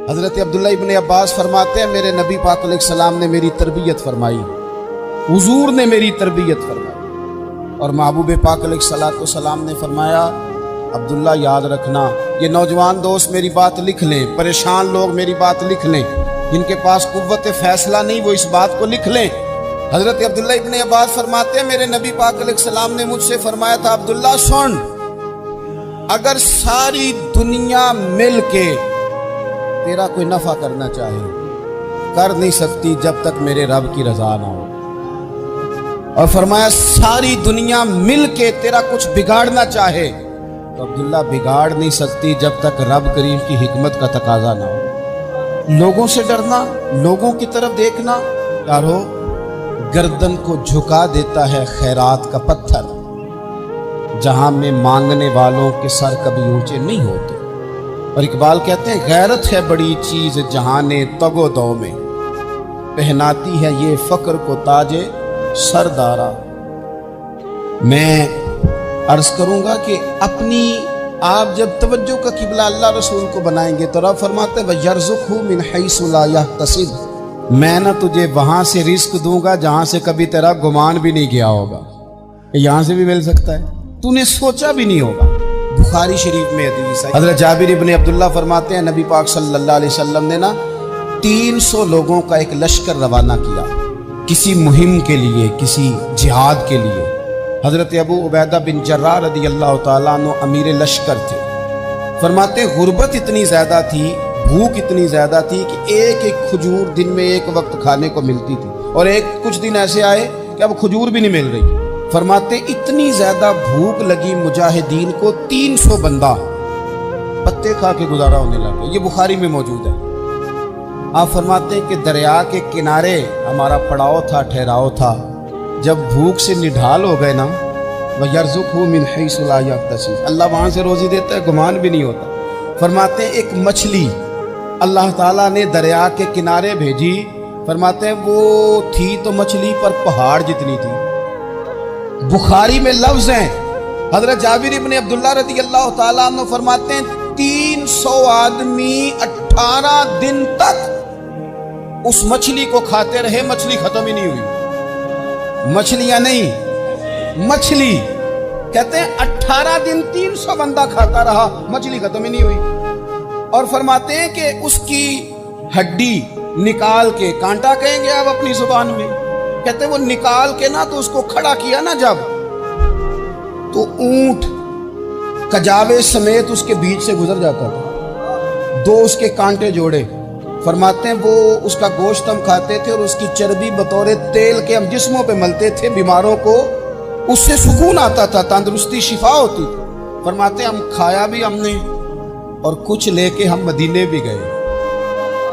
حضرت عبداللہ ابن عباس فرماتے ہیں میرے نبی پاک علیہ السلام نے میری تربیت فرمائی، حضور نے میری تربیت فرمائی، اور محبوب پاک علیہ السلام نے فرمایا عبداللہ یاد رکھنا، یہ نوجوان دوست میری بات لکھ لیں، پریشان لوگ میری بات لکھ لیں، جن کے پاس قوت فیصلہ نہیں وہ اس بات کو لکھ لیں۔ حضرت عبداللہ ابن عباس فرماتے ہیں میرے نبی پاک علیہ السلام نے مجھ سے فرمایا تھا عبداللہ سن، اگر ساری دنیا مل کے تیرا کوئی نفع کرنا چاہے کر نہیں سکتی جب تک میرے رب کی رضا نہ ہو، اور فرمایا ساری دنیا مل کے تیرا کچھ بگاڑنا چاہے تو عبداللہ بگاڑ نہیں سکتی جب تک رب کریم کی حکمت کا تقاضا نہ ہو۔ لوگوں سے ڈرنا، لوگوں کی طرف دیکھنا، یارو گردن کو جھکا دیتا ہے خیرات کا پتھر، جہاں میں مانگنے والوں کے سر کبھی اونچے نہیں ہوتے۔ اور اقبال کہتے ہیں غیرت ہے بڑی چیز جہان تگ و دو میں، پہناتی ہے یہ فقر کو تاج سردارا۔ میں عرض کروں گا کہ اپنی آپ جب توجہ کا قبلہ اللہ رسول کو بنائیں گے تو رب فرماتے ہیں وَيَرْزُقْهُ مِنْ حَيْثُ لَا يَحْتَسِبُ، میں نہ تجھے وہاں سے رزق دوں گا جہاں سے کبھی تیرا گمان بھی نہیں گیا ہوگا، یہاں سے بھی مل سکتا ہے، تو نے سوچا بھی نہیں ہوگا۔ بخاری شریف میں حدیث ہے، حضرت جابر ابن عبداللہ فرماتے ہیں نبی پاک صلی اللہ علیہ وسلم نے 300 لوگوں کا ایک لشکر روانہ کیا کسی مہم کے لیے، کسی جہاد کے لیے۔ حضرت ابو عبیدہ بن جراح رضی اللہ تعالیٰ عنہ امیر لشکر تھے۔ فرماتے ہیں غربت اتنی زیادہ تھی، بھوک اتنی زیادہ تھی کہ ایک ایک کھجور دن میں ایک وقت کھانے کو ملتی تھی، اور کچھ دن ایسے آئے کہ اب کھجور بھی نہیں مل رہی۔ فرماتے اتنی زیادہ بھوک لگی مجاہدین کو 300 بندہ پتے کھا کے گزارا ہونے لگا، یہ بخاری میں موجود ہے۔ آپ فرماتے ہیں کہ دریا کے کنارے ہمارا پڑاؤ تھا، ٹھہراؤ تھا، جب بھوک سے نڈھال ہو گئے نا وَيَرْزُقْهُ مِنْ حَيْثُ لَا يَحْتَسِبُ، اللہ وہاں سے روزی دیتا ہے گمان بھی نہیں ہوتا۔ فرماتے ہیں ایک مچھلی اللہ تعالیٰ نے دریا کے کنارے بھیجی، فرماتے ہیں وہ تھی تو مچھلی پر پہاڑ جتنی تھی۔ بخاری میں لفظ ہیں، حضرت جابر ابن عبداللہ رضی اللہ تعالیٰ عنہ فرماتے ہیں 300 آدمی 18 دن تک اس مچھلی کو کھاتے رہے، مچھلی ختم ہی نہیں ہوئی۔ مچھلیاں نہیں، مچھلی کہتے ہیں 18 دن 300 بندہ کھاتا رہا، مچھلی ختم ہی نہیں ہوئی۔ اور فرماتے ہیں کہ اس کی ہڈی نکال کے، کانٹا کہیں گے آپ اپنی زبان میں، کہتے ہیں وہ نکال کے نا تو اس کو کھڑا کیا نا جب، تو اونٹ کجاوے سمیت اس کے بیچ سے گزر جاتا تھا، 2 اس کے کانٹے جوڑے۔ فرماتے ہیں وہ اس کا گوشت ہم کھاتے تھے اور اس کی چربی بطور تیل کے ہم جسموں پہ ملتے تھے، بیماروں کو اس سے سکون آتا تھا، تندرستی شفا ہوتی تھی۔ فرماتے ہیں ہم کھایا بھی ہم نے، اور کچھ لے کے ہم مدینے بھی گئے،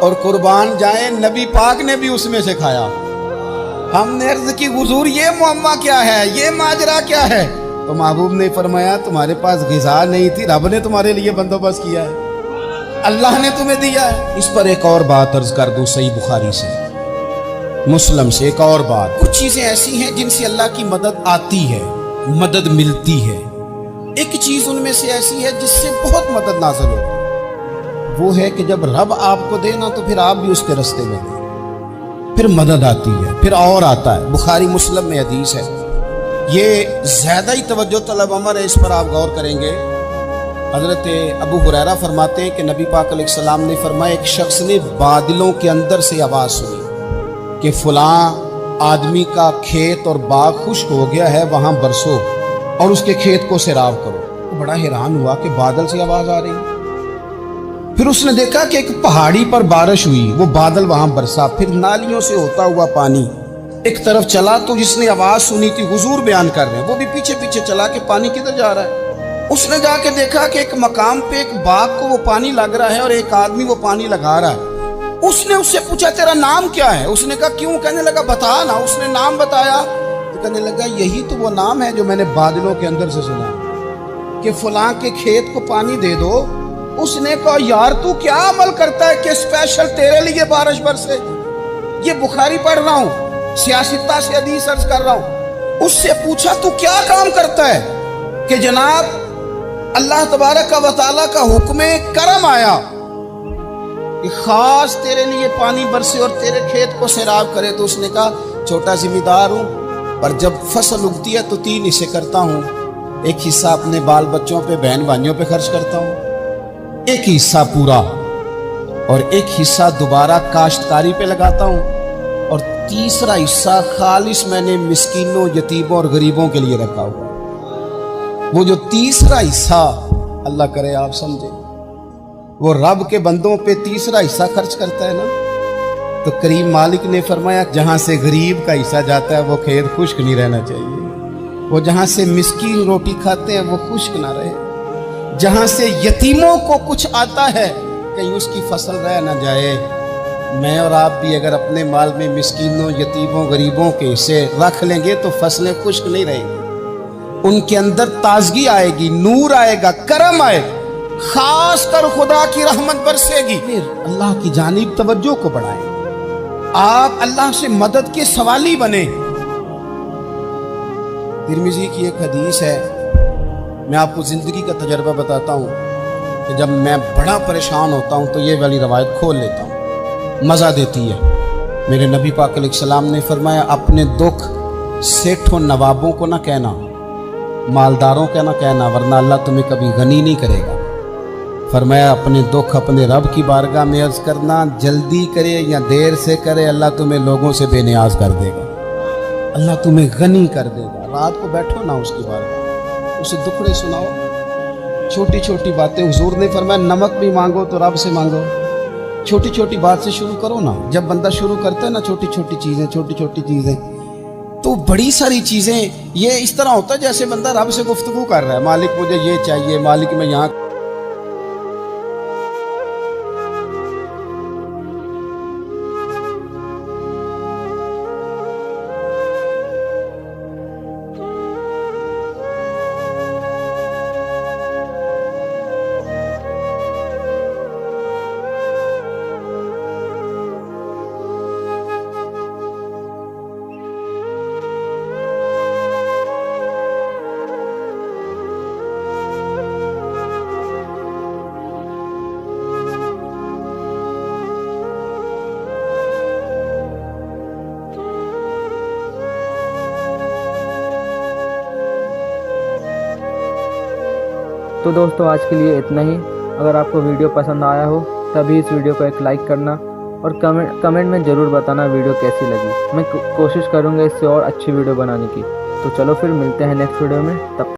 اور قربان جائیں نبی پاک نے بھی اس میں سے کھایا۔ ہم نے عرض کی حضور یہ معمہ کیا ہے، یہ ماجرا کیا ہے؟ تو محبوب نے فرمایا تمہارے پاس غذا نہیں تھی، رب نے تمہارے لیے بندوبست کیا ہے، اللہ نے تمہیں دیا ہے۔ اس پر ایک اور بات عرض کر دوں، صحیح بخاری سے، مسلم سے ایک اور بات، کچھ چیزیں ایسی ہیں جن سے اللہ کی مدد آتی ہے، مدد ملتی ہے۔ ایک چیز ان میں سے ایسی ہے جس سے بہت مدد نازل ہوتی، وہ ہے کہ جب رب آپ کو دینا تو پھر آپ بھی اس کے رستے میں دیں، پھر مدد آتی ہے، پھر اور آتا ہے۔ بخاری مسلم میں حدیث ہے، یہ زیادہ ہی توجہ طلب امر ہے، اس پر آپ غور کریں گے۔ حضرت ابو ہریرہ فرماتے ہیں کہ نبی پاک علیہ السلام نے فرمایا ایک شخص نے بادلوں کے اندر سے آواز سنی کہ فلاں آدمی کا کھیت اور باغ خشک ہو گیا ہے، وہاں برسو اور اس کے کھیت کو سیراب کرو۔ وہ بڑا حیران ہوا کہ بادل سے آواز آ رہی۔ پھر اس نے دیکھا کہ ایک پہاڑی پر بارش ہوئی، وہ بادل وہاں برسا، پھر نالیوں سے ہوتا ہوا پانی ایک طرف چلا، تو جس نے آواز سنی تھی حضور بیان کر رہے ہیں، وہ بھی پیچھے پیچھے چلا کہ پانی کدھر جا رہا ہے۔ اس نے جا کے دیکھا کہ ایک مقام پہ ایک باغ کو وہ پانی لگ رہا ہے اور ایک آدمی وہ پانی لگا رہا ہے۔ اس نے اس سے پوچھا تیرا نام کیا ہے؟ اس نے کہا کیوں؟ کہنے لگا بتا نا۔ اس نے نام بتایا تو کہنے لگا یہی تو وہ نام ہے جو میں نے بادلوں کے اندر سے سنا کہ فلاں کے کھیت کو پانی دے دو۔ اس نے کہا یار تو کیا عمل کرتا ہے کہ اسپیشل تیرے لیے بارش برسے؟ یہ بخاری پڑھ رہا ہوں، سیاستہ سے حدیث عرض کر رہا ہوں۔ اس سے پوچھا تو کیا کام کرتا ہے کہ جناب اللہ تبارک و تعالیٰ کا حکم کرم آیا کہ خاص تیرے لیے پانی برسے اور تیرے کھیت کو سیراب کرے. تو اس نے کہا چھوٹا ذمہ دار ہوں، پر جب فصل اگتی ہے تو 3 حصے کرتا ہوں. ایک حصہ اپنے بال بچوں پہ، بہن بھائیوں پہ خرچ کرتا ہوں، ایک حصہ پورا، اور ایک حصہ دوبارہ کاشتکاری پہ لگاتا ہوں، اور تیسرا حصہ خالص میں نے مسکینوں، یتیموں اور غریبوں کے لیے رکھا ہوا. وہ جو تیسرا حصہ، اللہ کرے آپ سمجھے، وہ رب کے بندوں پہ تیسرا حصہ خرچ کرتا ہے نا، تو کریم مالک نے فرمایا جہاں سے غریب کا حصہ جاتا ہے وہ کھیت خشک نہیں رہنا چاہیے. وہ جہاں سے مسکین روٹی کھاتے ہیں وہ خشک نہ رہے. جہاں سے یتیموں کو کچھ آتا ہے کہیں اس کی فصل رہ نہ جائے. میں اور آپ بھی اگر اپنے مال میں مسکینوں، یتیموں، غریبوں کے حصے رکھ لیں گے تو فصلیں خشک نہیں رہیں گی. ان کے اندر تازگی آئے گی، نور آئے گا، کرم آئے گا، خاص کر خدا کی رحمت برسے گی. پھر اللہ کی جانب توجہ کو بڑھائیں، آپ اللہ سے مدد کے سوالی بنیں. ترمذی کی ایک حدیث ہے، میں آپ کو زندگی کا تجربہ بتاتا ہوں کہ جب میں بڑا پریشان ہوتا ہوں تو یہ والی روایت کھول لیتا ہوں، مزہ دیتی ہے. میرے نبی پاک علیہ السلام نے فرمایا اپنے دکھ سیٹھوں نوابوں کو نہ کہنا، مالداروں کا نہ کہنا، ورنہ اللہ تمہیں کبھی غنی نہیں کرے گا. فرمایا اپنے دکھ اپنے رب کی بارگاہ میں عرض کرنا، جلدی کرے یا دیر سے کرے اللہ تمہیں لوگوں سے بے نیاز کر دے گا، اللہ تمہیں غنی کر دے گا. رات کو بیٹھو نا اس کی بارگاہ، اسے دکھڑے سناؤ، چھوٹی چھوٹی باتیں. حضور نے فرمایا نمک بھی مانگو تو رب سے مانگو. چھوٹی چھوٹی بات سے شروع کرو نا. جب بندہ شروع کرتا ہے نا چھوٹی چھوٹی چیزیں تو بڑی ساری چیزیں یہ اس طرح ہوتا ہے جیسے بندہ رب سے گفتگو کر رہا ہے. مالک مجھے یہ چاہیے، مالک میں یہاں. تو دوستو آج کے لیے اتنا ہی. اگر آپ کو ویڈیو پسند آیا ہو تبھی اس ویڈیو کو ایک لائک کرنا اور کمنٹ میں ضرور بتانا ویڈیو کیسی لگی. میں کوشش کروں گا اس سے اور اچھی ویڈیو بنانے کی. تو چلو پھر ملتے ہیں نیکسٹ ویڈیو میں. تب